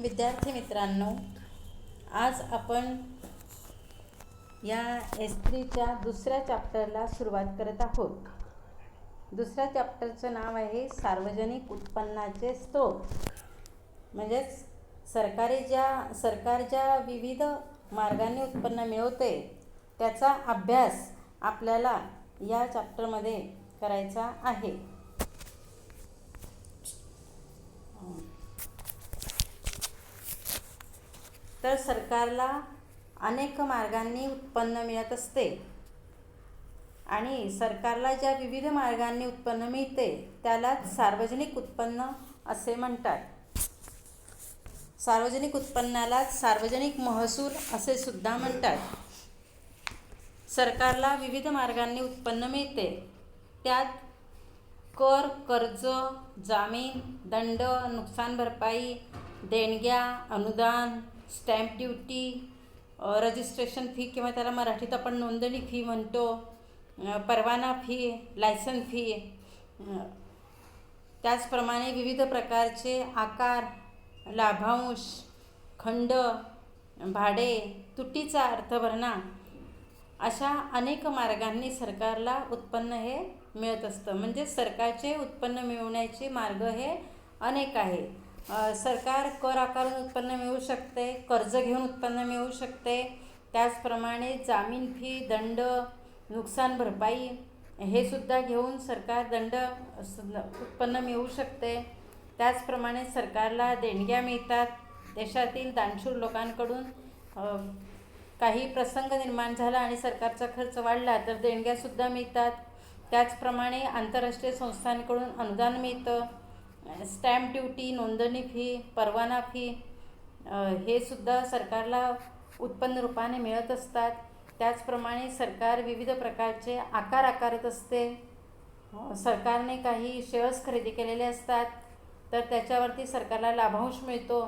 विद्यार्थी मित्रांनो, आज आपण या S3च्या दुसऱ्या चॅप्टरला सुरुवात करत आहोत. दुसऱ्या चॅप्टरचं नाव आहे सार्वजनिक उत्पन्नाचे स्रोत. म्हणजेच सरकार ज्या विविध मार्गांनी उत्पन्न मिळवते त्याचा अभ्यास आपल्याला या चॅप्टरमध्ये करायचा आहे. तर सरकारला अनेक मार्गांनी उत्पन्न मिळत असते आणि सरकारला ज्या विविध मार्गांनी उत्पन्न मिळते त्यालाच सार्वजनिक उत्पन्न असे म्हणतात. सार्वजनिक उत्पन्नालाच सार्वजनिक महसूल असे सुद्धा म्हणतात. सरकारला विविध मार्गांनी उत्पन्न मिळते. त्यात कर, कर्ज, जामीन, दंड, नुकसान भरपाई, देणग्या, अनुदान, स्टॅम्प ड्युटी, रजिस्ट्रेशन फी किंवा त्याला मराठीत आपण नोंदणी फी म्हणतो, परवाना फी, लायसन फी, त्याचप्रमाणे विविध प्रकारचे आकार, लाभांश, खंड, भाडे, तुटीचा अर्थ भरणा अशा अनेक मार्गांनी सरकारला उत्पन्न हे मिळत असतं. म्हणजे सरकारचे उत्पन्न मिळवण्याचे मार्ग हे अनेक आहे. सरकार कर आकारून उत्पन्न मिळवू शकते, कर्ज घेऊन उत्पन्न मिळवू शकते, त्याचप्रमाणे जामीन फी, दंड, नुकसान भरपाई हे सुद्धा घेऊन सरकार उत्पन्न मिळवू शकते. त्याचप्रमाणे सरकारला देणग्या मिळतात. देशातील दानशूर लोकांकडून काही प्रसंग निर्माण झाला आणि सरकारचा खर्च वाढला तर देणग्यासुद्धा मिळतात. त्याचप्रमाणे आंतरराष्ट्रीय संस्थांकडून अनुदान मिळतं. स्टॅम्प ड्युटी, नोंदणी फी, परवाना फी हे सुद्धा सरकारला उत्पन्न रूपाने मिळत असतात. त्याचप्रमाणे सरकार विविध प्रकारचे आकार आकारत असते. सरकारने काही शेअर्स खरेदी केलेले असतात तर त्याच्यावरती सरकारला लाभांश मिळतो.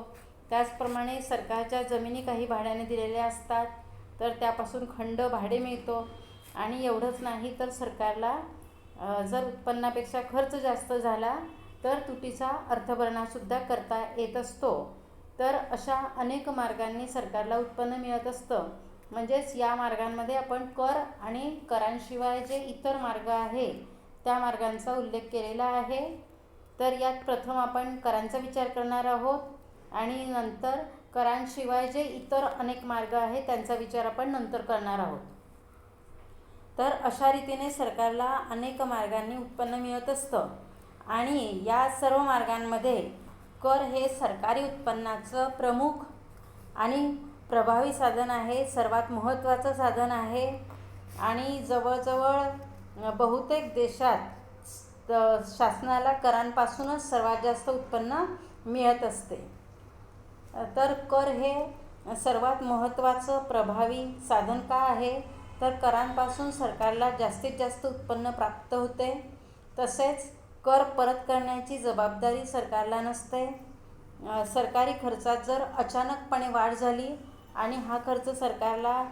त्याचप्रमाणे सरकारच्या जमिनी काही भाड्याने दिलेल्या असतात तर त्यापासून खंड, भाडे मिळतो. आणि एवढंच नाही तर सरकारला जर उत्पन्नापेक्षा खर्च जास्त झाला तर तुटीचा अर्थभरणासुद्धा करता येत असतो. तर अशा अनेक मार्गांनी सरकारला उत्पन्न मिळत असतं. म्हणजेच या मार्गांमध्ये आपण कर आणि करांशिवाय जे इतर मार्ग आहे त्या मार्गांचा उल्लेख केलेला आहे. तर यात प्रथम आपण करांचा विचार करणार आहोत आणि नंतर करांशिवाय जे इतर अनेक मार्ग आहेत त्यांचा विचार आपण नंतर करणार आहोत. तर अशा रीतीने सरकारला अनेक मार्गांनी उत्पन्न मिळत असतं आणि या सर्व मार्गांमध्ये कर हे सरकारी उत्पन्नाचं प्रमुख आणि प्रभावी साधन आहे, सर्वात महत्त्वाचं साधन आहे. आणि जवळजवळ बहुतेक देशात शासनाला करांपासूनच सर्वात जास्त उत्पन्न मिळत असते. तर कर हे सर्वात महत्त्वाचं प्रभावी साधन का आहे तर करांपासून सरकारला जास्तीत जास्त उत्पन्न प्राप्त होते. तसेच कर परत करण्याची जबाबदारी सरकारला नसते. सरकारी खर्चात जर अचानकपणे वाढ झाली आणि हा खर्च सरकारला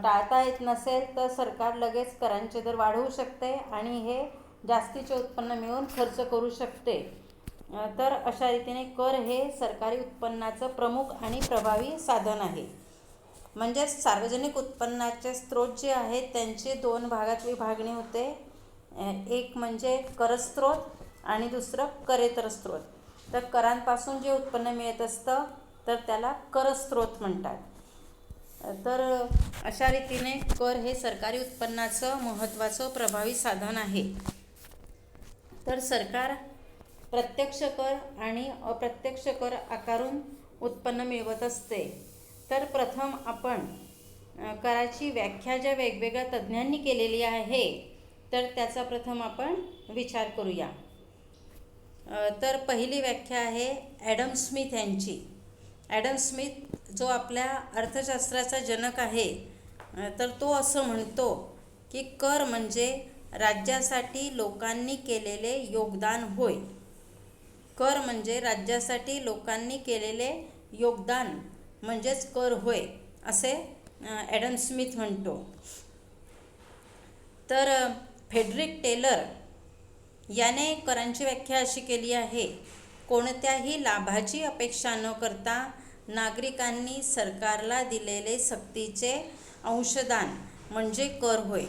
टाळता येत नसेल तर सरकार लगेच करांचे दर वाढवू शकते आणि हे जास्तीचे उत्पन्न मिळवून खर्च करू शकते. तर अशा रीतीने कर हे सरकारी उत्पन्नाचं प्रमुख आणि प्रभावी साधन आहे. म्हणजेच सार्वजनिक उत्पन्नाचे स्रोत जे आहेत त्यांचे दोन भागात विभागणी होते. एक म्हणजे करस्रोत आणि दुसरं करेतर स्रोत. तर करांपासून जे उत्पन्न मिळत असतं तर त्याला करस्रोत म्हणतात. तर अशा रीतीने कर हे सरकारी उत्पन्नाचं महत्त्वाचं प्रभावी साधन आहे. तर सरकार प्रत्यक्ष कर आणि अप्रत्यक्ष कर आकारून उत्पन्न मिळवत असते. तर प्रथम आपण कराची व्याख्या ज्या वेगवेगळ्या तज्ज्ञांनी केलेली आहे तर त्याचा प्रथम आपण विचार करूया. तर पहिली व्याख्या आहे ॲडम स्मिथ यांची. ॲडम स्मिथ जो आपल्या अर्थशास्त्राचा जनक आहे तर तो असं म्हणतो की कर म्हणजे राज्यासाठी लोकांनी केलेले योगदान होय. कर म्हणजे राज्यासाठी लोकांनी केलेले योगदान म्हणजेच कर होय असे ॲडम स्मिथ म्हणतो. तर फ्रेडरिक टेलर याने करांची व्याख्या अशी केली आहे कोणत्याही लाभाची अपेक्षा न करता नागरिकांनी सरकारला दिलेले सक्तीचे अंशदान म्हणजे कर होय.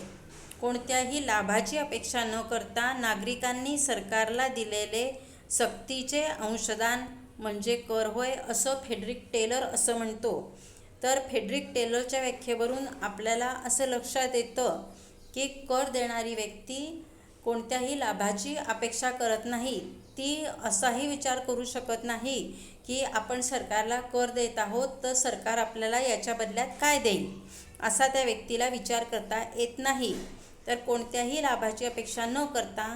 कोणत्याही लाभाची अपेक्षा न करता नागरिकांनी सरकारला दिलेले सक्तीचे अंशदान म्हणजे कर होय, असं फ्रेडरिक टेलर असं म्हणतो. तर फ्रेडरिक टेलरच्या व्याख्येवरून आपल्याला असं लक्षात येतं की कर देणारी व्यक्ती कोणत्याही लाभाची अपेक्षा करत नाही. ती असाही विचार करू शकत नाही की आपण सरकारला कर देत आहोत तर सरकार आपल्याला याच्या बदल्यात काय देईल, असा त्या व्यक्तीला विचार करता येत नाही. तर कोणत्याही लाभाची अपेक्षा न करता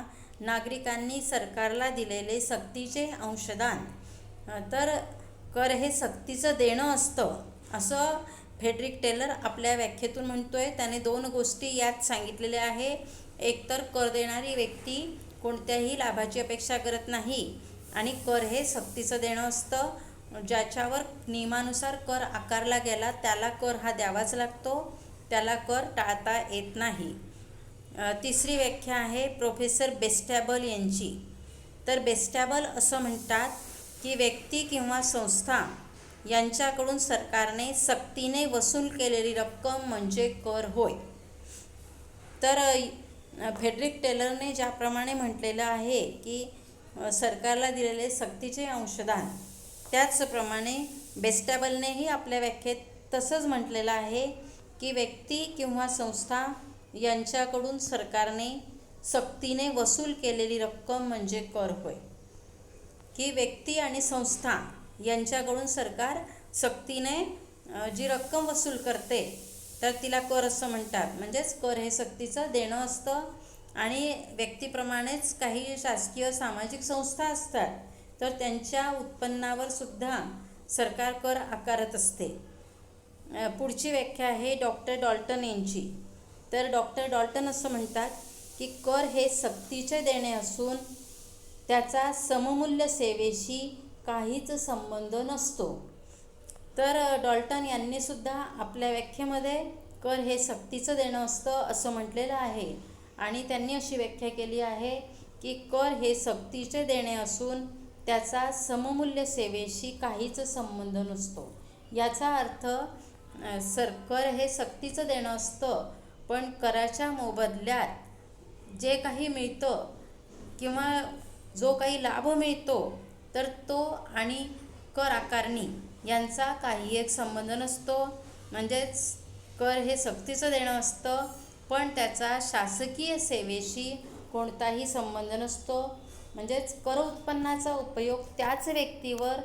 नागरिकांनी सरकारला दिलेले सक्तीचे अंशदान, तर कर हे सक्तीचं देणं असतं, असं फ्रेडरिक टेलर आपल्या व्याख्येतून म्हणतोय. त्याने 2 गोष्टी यात सांगितलेल्या आहे. एक तर कर देणारी व्यक्ती कोणत्याही लाभाची अपेक्षा करत नाही आणि कर हे सक्तीचं देणं असतं. ज्याच्यावर नियमानुसार कर आकारला गेला त्याला कर हा द्यावाच लागतो, त्याला कर टाळता येत नाही. तिसरी व्याख्या आहे प्रोफेसर बेस्टॅबल यांची. तर बेस्टॅबल असं म्हणतात की व्यक्ती किंवा संस्था यांच्याकडून सरकारने सक्तीने वसूल केलेली रक्कम म्हणजे कर होय. तर फ्रेडरिक टेलरने ज्याप्रमाणे म्हटलेलं आहे की सरकारला दिलेले सक्तीचे अंशदान, त्याचप्रमाणे बेस्टॅबलनेही आपल्या व्याख्येत तसंच म्हटलेलं आहे की व्यक्ती किंवा संस्था यांच्याकडून सरकारने सक्तीने वसूल केलेली रक्कम म्हणजे कर होय. की व्यक्ती आणि संस्था यांच्याकडून सरकार सक्तीने जी रक्कम वसूल करते तर तिला कर असं म्हणतात. म्हणजेच कर हे सक्तीचं देणं असतं. आणि व्यक्तीप्रमाणेच काही शासकीय सामाजिक संस्था असतात तर त्यांच्या उत्पन्नावर सुद्धा सरकार कर आकारत असते. पुढची व्याख्या आहे डॉक्टर डॉल्टन यांची. तर डॉक्टर डॉल्टन असं म्हणतात की कर हे सक्तीचे देणे असून त्याचा सममूल्य सेवेशी काहीच संबंध नसतो. तर डॉल्टन यांनी सुद्धा आपल्या व्याख्येमध्ये कर हे सक्तीचं देणं असतं असं म्हटलेलं आहे. आणि त्यांनी अशी व्याख्या केली आहे की कर हे सक्तीचे देणे असून त्याचा सममूल्य सेवेशी काहीच संबंध नसतो. याचा अर्थ कर हे सक्तीचं देणं असतं, पण कराच्या मोबदल्यात जे काही मिळतं किंवा जो काही लाभ मिळतो तर तो आणि कर आकारणी यांचा काही एक संबंध नसतो. म्हणजेच कर हे सक्तीचं देणं असतं पण त्याचा शासकीय सेवेशी कोणताही संबंध नसतो. म्हणजेच कर उत्पन्नाचा उपयोग त्याच व्यक्तीवर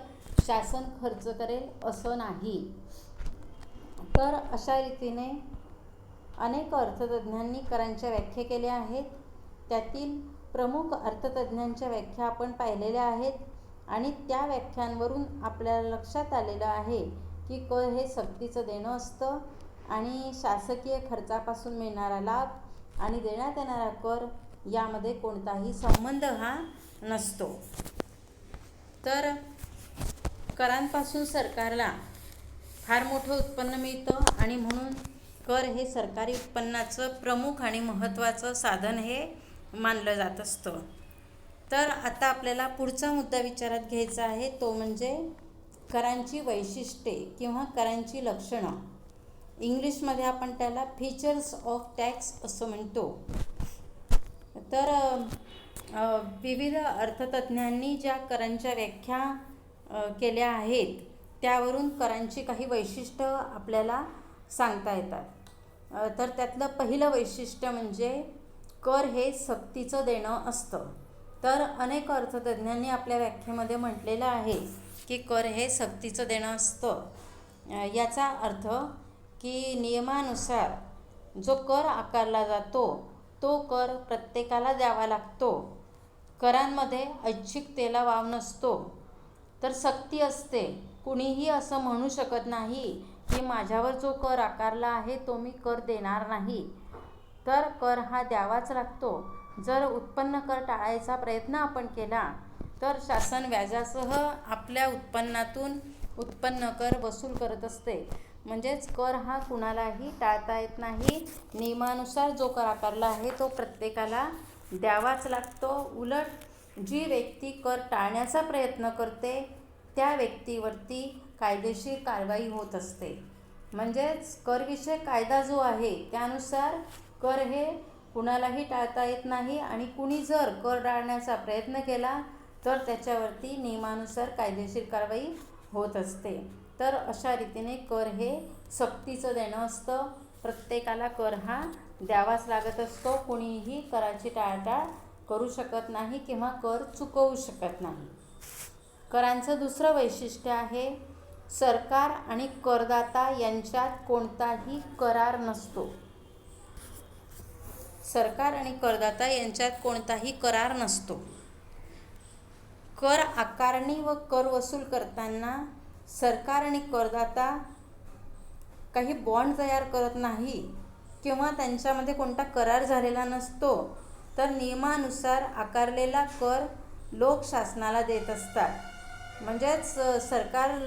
शासन खर्च करेल असं नाही. तर अशा रीतीने अनेक अर्थतज्ज्ञांनी करांच्या व्याख्या केल्या आहेत. त्यातील प्रमुख अर्थतज्ज्ञांच्या व्याख्या आपण पाहिलेल्या आहेत आणि त्या व्याख्यांवरून आपल्याला लक्षात आलेलं आहे की कर हे सक्तीचं देणं असतं आणि शासकीय खर्चापासून मिळणारा लाभ आणि देण्यात येणारा कर यामध्ये कोणताही संबंध हा नसतो. तर करांपासून सरकारला फार मोठं उत्पन्न मिळतं आणि म्हणून कर हे सरकारी उत्पन्नाचं प्रमुख आणि महत्त्वाचं साधन हे मानलं जात असतं. तर आता आपल्याला पुढचा मुद्दा विचारात घ्यायचा आहे, तो म्हणजे करांची वैशिष्ट्ये किंवा करांची लक्षणं. इंग्लिशमध्ये आपण त्याला फीचर्स ऑफ टॅक्स असं म्हणतो. तर विविध अर्थतज्ज्ञांनी ज्या करांच्या व्याख्या केल्या आहेत त्यावरून करांची काही वैशिष्ट्य आपल्याला सांगता येतात. तर त्यातलं पहिलं वैशिष्ट्य म्हणजे कर हे सक्तीचं देणं असतं. तर अनेक अर्थतज्ज्ञांनी आपल्या व्याख्येमध्ये म्हटलेलं आहे की कर हे सक्तीचं देणं असतं. याचा अर्थ की नियमानुसार जो कर आकारला जातो तो कर प्रत्येकाला द्यावा लागतो. करांमध्ये ऐच्छिकतेला वाव नसतो, तर सक्ती असते. कुणीही असं म्हणू शकत नाही की माझ्यावर जो कर आकारला आहे तो मी कर देणार नाही. तर कर हा द्यावाच लागतो. जर उत्पन्न कर टाळायचा प्रयत्न आपण केला तर शासन व्याजासह आपल्या उत्पन्नातून उत्पन्न कर वसूल करत असते. म्हणजेच कर हा कुणालाही टाळता येत नाही. नियमानुसार जो कर आकारला आहे तो प्रत्येकाला द्यावाच लागतो. उलट जी व्यक्ती कर टाळण्याचा प्रयत्न करते त्या व्यक्तीवरती कायदेशीर कारवाई होत असते. म्हणजेच करविषयक कायदा जो आहे त्यानुसार कर हे कुणालाही टाळता येत नाही आणि कुणी जर कर टाळण्याचा प्रयत्न केला तर त्याच्यावरती नियमानुसार कायदेशीर कारवाई होत असते. तर अशा रीतीने कर हे सक्तीचं देणं असतं. प्रत्येकाला कर हा द्यावाच लागत असतो. कुणीही कराची टाळाटाळ करू शकत नाही किंवा कर चुकवू शकत नाही. करांचं दुसरं वैशिष्ट्य आहे, सरकार आणि करदाता यांच्यात कोणताही करार नसतो. सरकार आणि करदाता यांच्यात कोणताही करार नसतो. कर आकारणी व कर वसूल करताना सरकार आणि करदाता काही बॉन्ड तयार करत नाही किंवा त्यांच्यामध्ये कोणता करार झालेला नसतो. तर नियमानुसार आकारलेला कर लोक शासनाला देत असतात. म्हणजेच सरकार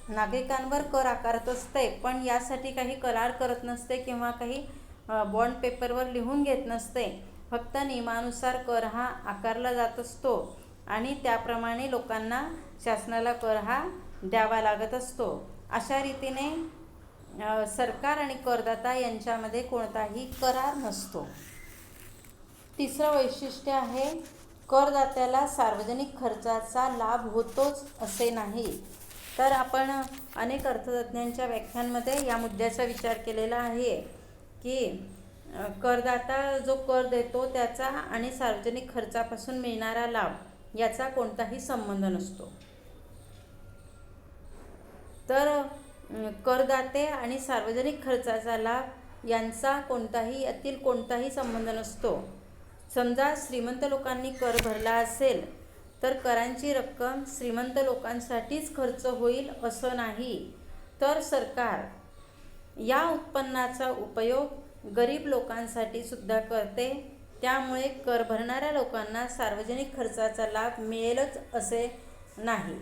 नागरिकांवर कर आकारत असते पण यासाठी काही करार करत नसते किंवा काही बॉन्ड पेपरवर लिहून घेत नसते. फक्त नियमानुसार कर हा आकारला जात असतो आणि त्याप्रमाणे लोकांना शासनाला कर हा द्यावा लागत असतो. अशा रीतीने सरकार आणि करदाता यांच्यामध्ये कोणताही करार नसतो. तिसरं वैशिष्ट्य आहे, करदात्याला सार्वजनिक खर्चाचा लाभ होतोच असे नाही. तर आपण अनेक अर्थतज्ज्ञांच्या व्याख्यांमध्ये या मुद्द्याचा विचार केलेला आहे की करदाता जो कर देतो त्याचा आणि सार्वजनिक खर्चापासून मिळणारा लाभ याचा कोणताही संबंध नसतो. तर करदाते आणि सार्वजनिक खर्चाचा लाभ यांचा यातील कोणताही संबंध नसतो. समजा श्रीमंत लोकांनी कर भरला असेल तर करांची रक्कम श्रीमंत लोकांसाठीच खर्च होईल असं नाही, तर सरकार या उत्पन्नाचा उपयोग गरीब लोकांसाठी सुद्धा करते. त्यामुळे कर भरणाऱ्या लोकांना सार्वजनिक खर्चाचा लाभ मिळेलच असे नाही.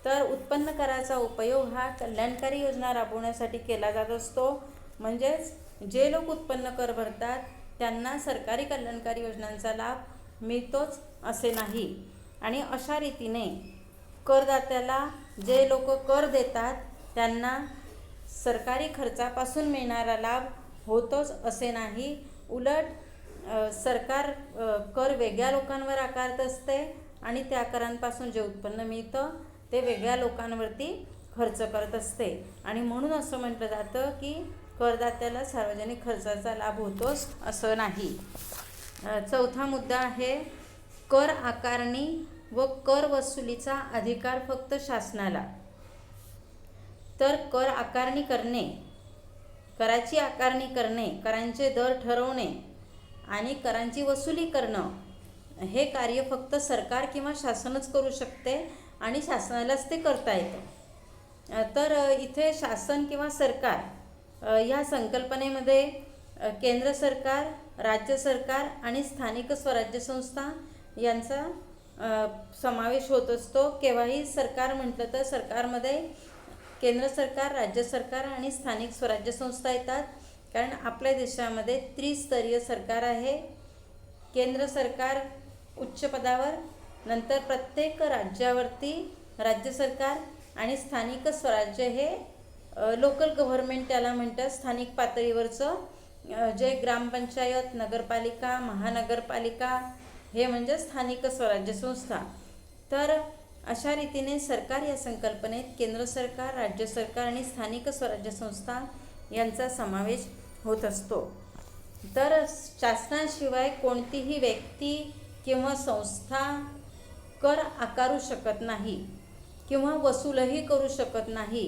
तर उत्पन्न कराचा उपयोग हा कल्याणकारी योजना राबवण्यासाठी केला जात असतो. म्हणजेच जे लोक उत्पन्न कर भरतात त्यांना सरकारी कल्याणकारी योजनांचा लाभ मिळतोच असे नाही. आणि अशा रीतीने करदात्याला जे लोक कर देतात त्यांना सरकारी खर्चापासून मिळणारा लाभ होतोच असे नाही. उलट सरकार कर वेगळ्या लोकांवर आकारत असते आणि त्या करांपासून जे उत्पन्न मिळतं ते वेगळ्या लोकांवरती खर्च करत असते. आणि म्हणून असं म्हटलं जातं की करदात्याला सार्वजनिक खर्चाचा लाभ होतोच असं नाही. चौथा मुद्दा आहे, कर आकारणी व कर वसुलीचा अधिकार फक्त शासनाला. तर कर आकारणी करणे, कराची आकारणी करणे, करांचे दर ठरवणे आणि करांची वसुली करणं हे कार्य फक्त सरकार किंवा शासनच करू शकते आणि शासनालाच ते करता येतं. तर इथे शासन किंवा सरकार या संकल्पनेमध्ये केंद्र सरकार, राज्य सरकार आणि स्थानिक स्वराज्य संस्था यांचा समावेश होत असतो. केव्हाही सरकार म्हटलं तर सरकारमध्ये केंद्र सरकार, राज्य सरकार आणि स्थानिक स्वराज्य संस्था येतात. कारण आपल्या देशामध्ये त्रिस्तरीय सरकार आहे. केंद्र सरकार उच्च पदावर, नंतर प्रत्येक राज्यावरती राज्य सरकार आणि स्थानिक स्वराज्य हे लोकल गव्हर्नमेंट त्याला म्हणतात. स्थानिक पातळीवरचं जे ग्रामपंचायत, नगरपालिका, महानगरपालिका हे म्हणजे स्थानिक स्वराज्य संस्था. तर अशा रीतीने सरकार या संकल्पनेत केंद्र सरकार, राज्य सरकार आणि स्थानिक स्वराज्य संस्था यांचा समावेश होत असतो. तर शासनाशिवाय कोणतीही व्यक्ती किंवा संस्था कर आकारू शकत नाही किंवा वसूलही करू शकत नाही.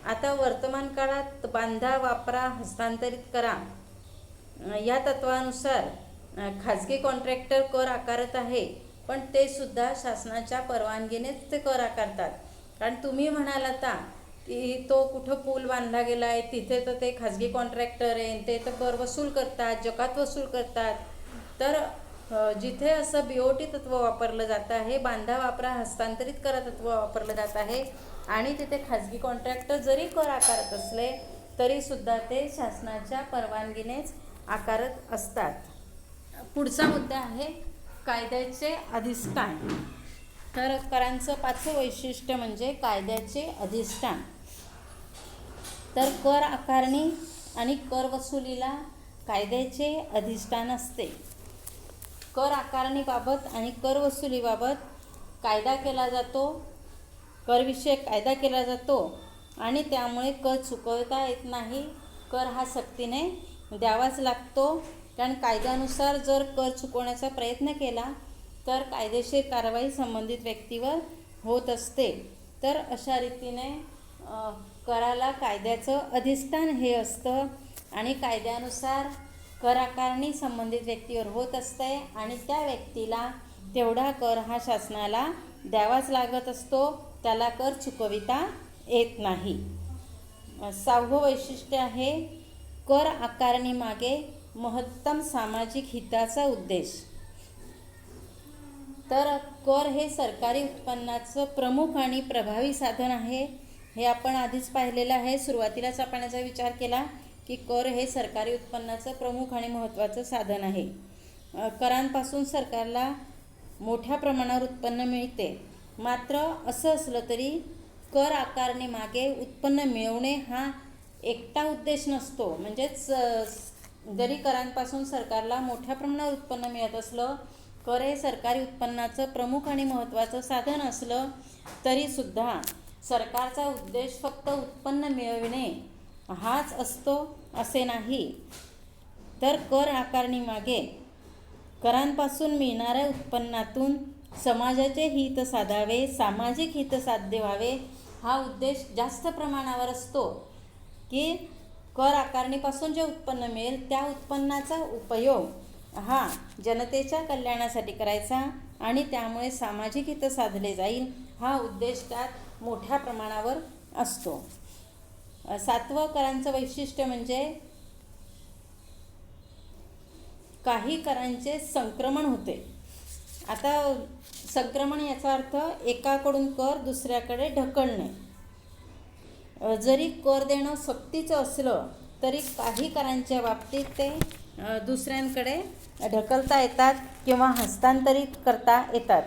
आता वर्तमान काळात बांधा, वापरा, हस्तांतरित करा या तत्वानुसार खाजगी कॉन्ट्रॅक्टर कर आकारत आहे, पण ते सुद्धा शासनाच्या परवानगीनेच ते कर आकारतात. कारण तुम्ही म्हणाल आता की तो कुठं पूल बांधला गेला आहे तिथे तर ते खाजगी कॉन्ट्रॅक्टर आहे, ते तर कर वसूल करतात, जकात वसूल करतात. तर जिथे असं BOT तत्व वापरलं जात आहे, बांधा, वापरा, हस्तांतरित करा तत्व वापरलं जात आहे आणि तिथे खाजगी कॉन्ट्रॅक्टर जरी कर आकारत असले तरीसुद्धा ते शासनाच्या परवानगीनेच आकारत असतात. पुढचा मुद्दा आहे कायद्याचे अधिष्ठान. तर करांचं पाचवं वैशिष्ट्य म्हणजे कायद्याचे अधिष्ठान. तर कर आकारणी आणि कर वसुलीला कायद्याचे अधिष्ठान असते. कर आकारणीबाबत आणि कर वसुलीबाबत कायदा केला जातो, करविषयक कायदा केला जातो आणि त्यामुळे कर चुकवता येत नाही. कर हा सक्तीने द्यावाच लागतो, कारण कायद्यानुसार जर कर चुकवण्याचा प्रयत्न केला तर कायदेशीर कारवाई संबंधित व्यक्तीवर होत असते. तर अशा रीतीने कराला कायद्याचं अधिष्ठान हे असतं आणि कायद्यानुसार कर आकारणी संबंधित व्यक्तीवर होत असते आणि त्या व्यक्तीला तेवढा कर हा शासनाला द्यावाच लागत असतो, त्याला कर चुकविता येत नाही. सहावं वैशिष्ट्य आहे कर आकारणीमागे महत्तम सामाजिक हिताचा उद्देश. तर कर हे सरकारी उत्पन्नाचं प्रमुख आणि प्रभावी साधन आहे. हे आपण आधीच पाहिलेलं आहे. सुरुवातीलाच आपण याचा विचार केला की कर हे सरकारी उत्पन्नाचं प्रमुख आणि महत्त्वाचं साधन आहे. करांपासून सरकारला मोठ्या प्रमाणावर उत्पन्न मिळते. मात्र असं असलं तरी कर आकारणीमागे उत्पन्न मिळवणे हा एकटा उद्देश नसतो. म्हणजेच जरी करांपासून सरकारला मोठ्या प्रमाणावर उत्पन्न मिळत असलं, कर हे सरकारी उत्पन्नाचं प्रमुख आणि महत्त्वाचं साधन असलं तरीसुद्धा सरकारचा उद्देश फक्त उत्पन्न मिळविणे हाच असतो असे नाही. तर कर आकारणीमागे करांपासून मिळणाऱ्या उत्पन्नातून समाजाचे हित साधावे, सामाजिक हित साध्य व्हावे हा उद्देश जास्त प्रमाणावर असतो. की कर आकारणीपासून जे उत्पन्न मिळेल त्या उत्पन्नाचा उपयोग हा जनतेच्या कल्याणासाठी करायचा आणि त्यामुळे सामाजिक हित साधले जाईल हा उद्देश त्यात मोठ्या प्रमाणावर असतो. सातवं करांचं वैशिष्ट्य म्हणजे काही करांचे संक्रमण होते. आता संक्रमण याचा अर्थ एकाकडून कर दुसऱ्याकडे ढकलणे. जरी कर देणं सक्तीचं असलं तरी काही करांच्या बाबतीत ते दुसऱ्यांकडे ढकलता येतात किंवा हस्तांतरित करता येतात.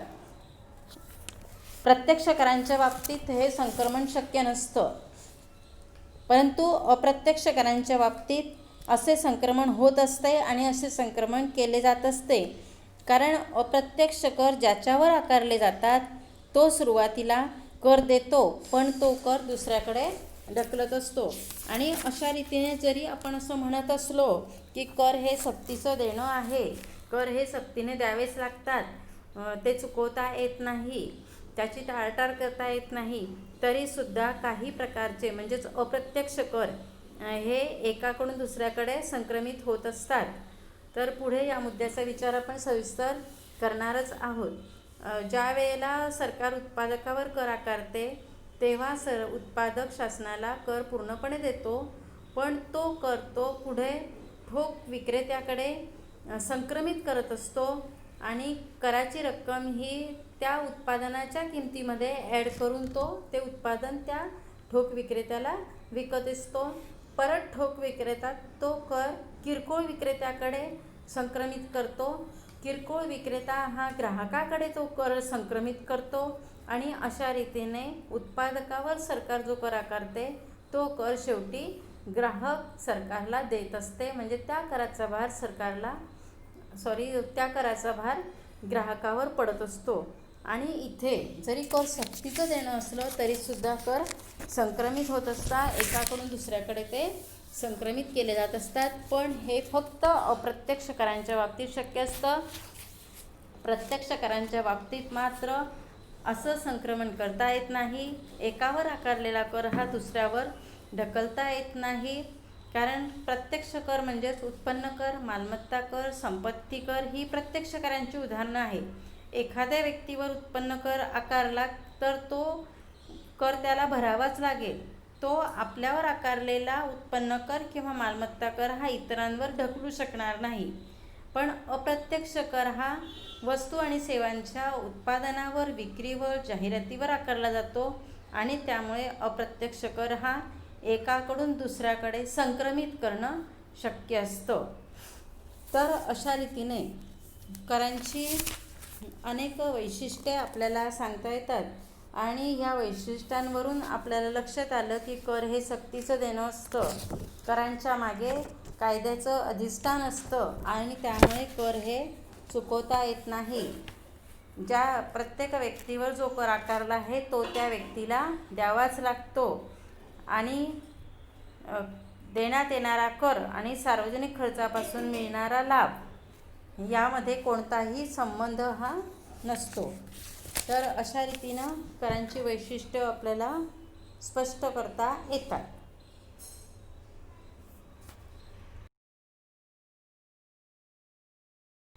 प्रत्यक्ष करांच्या बाबतीत हे संक्रमण शक्य नसतं, परंतु अप्रत्यक्ष करांच्या बाबतीत असे संक्रमण होत असते आणि असे संक्रमण केले जात असते. कारण अप्रत्यक्ष कर ज्याच्यावर आकारले जातात तो सुरुवातीला कर देतो, पण तो कर दुसऱ्याकडे ढकलत असतो. आणि अशा रीतीने जरी आपण असं म्हणत असलो की कर हे सक्तीचं देणं आहे, कर हे सक्तीने द्यावेच लागतात, ते चुकवता येत नाही, त्याची टाळाटाळ करता येत नाही, तरीसुद्धा काही प्रकारचे म्हणजेच अप्रत्यक्ष कर हे एकाकडून दुसऱ्याकडे संक्रमित होत असतात. तर पुढे या मुद्द्याचा विचार आपण सविस्तर करणारच आहोत. ज्या वेळेला सरकार उत्पादकावर कर आकारते तेव्हा उत्पादक शासनाला कर पूर्णपणे देतो, पण तो कर तो पुढे ठोक विक्रेत्याकडे संक्रमित करत असतो आणि कराची रक्कम ही त्या उत्पादनाच्या किमतीमध्ये ॲड करून तो ते उत्पादन त्या ठोक विक्रेत्याला विकत असतो. परत ठोक विक्रेता तो कर किरकोळ विक्रेत्याकडे संक्रमित करतो. किरकोळ विक्रेता हा ग्राहकाकडे तो कर संक्रमित करतो आणि अशा रीतीने उत्पादकावर सरकार जो कर आकारते तो कर शेवटी ग्राहक सरकारला देत असते. म्हणजे त्या कराचा भार ग्राहकावर पडत असतो. आणि इथे जरी कर सक्तीचं देणं असलं तरीसुद्धा कर संक्रमित होत असतात, एकाकडून दुसऱ्याकडे ते संक्रमित केले जात असतात. पण हे फक्त अप्रत्यक्ष करांच्या बाबतीत शक्य असतं. प्रत्यक्ष करांच्या बाबतीत मात्र असं संक्रमण करता येत नाही. एकावर आकारलेला कर हा दुसऱ्यावर ढकलता येत नाही. कारण प्रत्यक्ष कर म्हणजेच उत्पन्न कर, मालमत्ता कर, संपत्ती कर ही प्रत्यक्ष करांची उदाहरणं आहे. एखाद्या व्यक्तीवर उत्पन्न कर आकारला तर तो कर त्याला भरावाच लागेल. तो आपल्यावर आकारलेला उत्पन्न कर किंवा मालमत्ता कर हा इतरांवर ढकलू शकणार नाही. पण अप्रत्यक्ष कर हा वस्तू आणि सेवांच्या उत्पादनावर, विक्रीवर, जाहिरातीवर आकारला जातो आणि त्यामुळे अप्रत्यक्ष कर हा एकाकडून दुसऱ्याकडे संक्रमित करणं शक्य असतं. तर अशा रीतीने करांची अनेक वैशिष्ट्ये आपल्याला सांगता येतात आणि ह्या वैशिष्ट्यांवरून आपल्याला लक्षात आलं की कर हे सक्तीचं देणं असतं. करांच्या मागे कायद्याचं अधिष्ठान असतं आणि त्यामुळे कर हे चुकवता येत नाही. ज्या प्रत्येक व्यक्तीवर जो कर आकारला आहे तो त्या व्यक्तीला द्यावाच लागतो आणि देण्यात येणारा कर आणि सार्वजनिक खर्चापासून मिळणारा लाभ यामध्ये कोणताही संबंध हा नसतो. तर अशा रीतीनं करांची वैशिष्ट्य आपल्याला स्पष्ट करता येतात.